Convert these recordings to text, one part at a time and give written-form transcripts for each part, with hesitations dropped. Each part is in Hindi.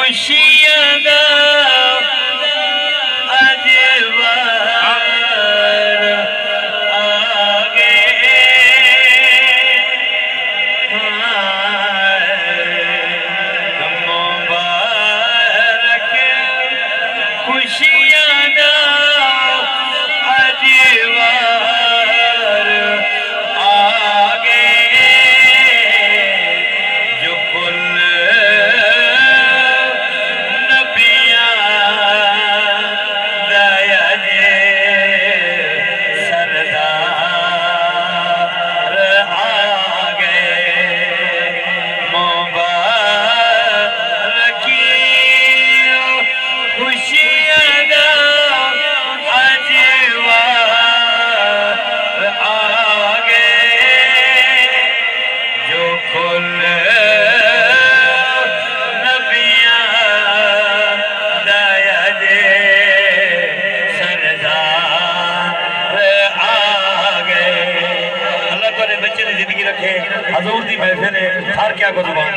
खुशियां दा अजवार आ गए मुबारक खुशियां दा अजवार आ गए जो कुल हजूर दी महफिल है हर क्या को जुबान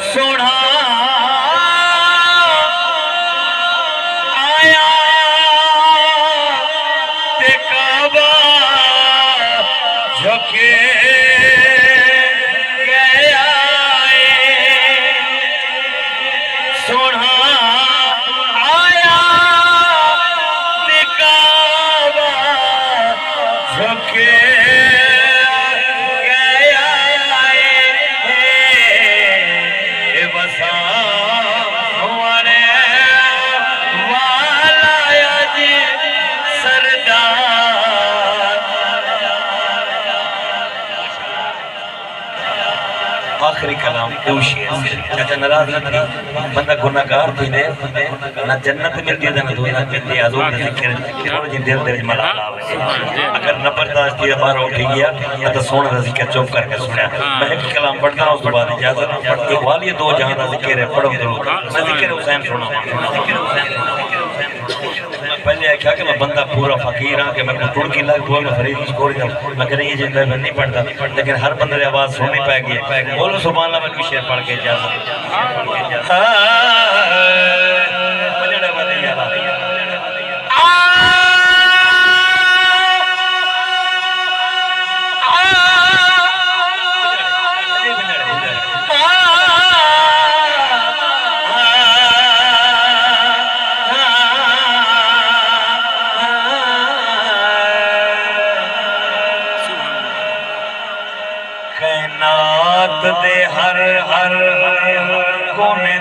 सोना आया ते काबा झुके गया सोना आया ते काबा झुके आखिरी कलाम चाचा नाराज न थी बंदा गुनाहगार थी ने ना जन्नत मिलती है ना दुनिया मिलती है हजूर ने जिक्र थोड़ी जी दिल दे मलाल आवे अगर न बर्दाश्त किया बाहर उठ गया तो सोने दा जिक्र चुप करके सुनया मैं एक कलाम पढ़ता हूं उसके बाद इजाजत ये वाली दो जहां दा जिक्र है पढ़ो जरूर मैं जिक्र हुसैन सुनो पहले क्या कि मैं बंदा पूरा फकीर हां कि मैं टुड़की लग बोल मैं फरीद स्कोर कर मैं करे ये जिंदा मैं नहीं पढ़ता लेकिन हर बंदे की आवाज सुननी पाएगी बोलो सुभान अल्लाह मैं कोई शेर पढ़ के इजाजत कायनात दे हर हर कोने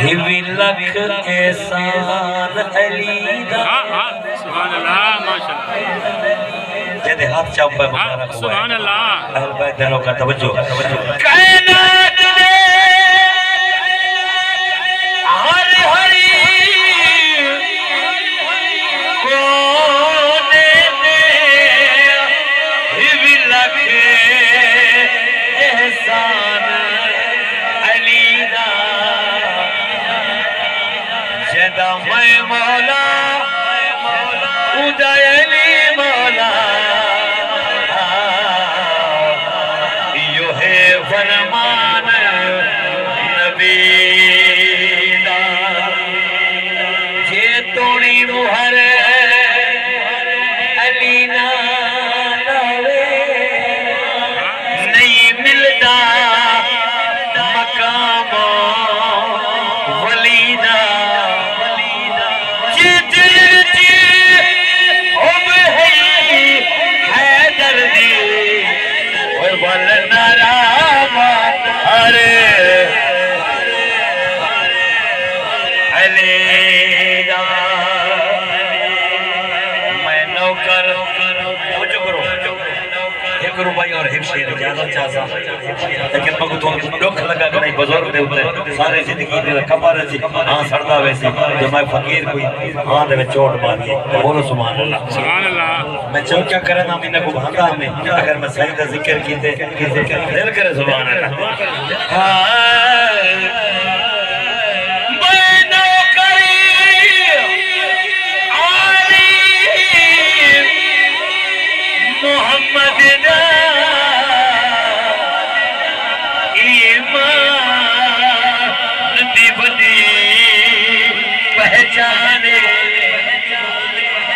हिवी लख एहसान अली दा सुभान अल्लाह माशाअल्लाह जेदे हाथ चाप पे मुबारक हुआ सुभान अल्लाह अहल बैत दिलों का तवज्जो कायनात दे हर हर कोने हिवी लख एहसान अली दा जदा मैं मौला उदय अली मौला यो है फरमान नबी दा जे तोड़ी मुहर अली ना लावे नहीं मिलता मकाम वलीदा भाई और एक शेर ज्यादा चाहता लेकिन मगु तो दुख लगा कि नहीं बुजुर्ग दे उते सारे जिंदगी दे कबर सी हां सड़दा वैसी जो मैं फकीर कोई हां दे में चोट मारी बोलो सुभान अल्लाह मैं चल क्या करना मैंने को भांगा हमें अगर मैं सही दा जिक्र कीते दिल करे सुभान अल्लाह मोहम्मद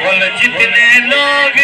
बोल जितने लोग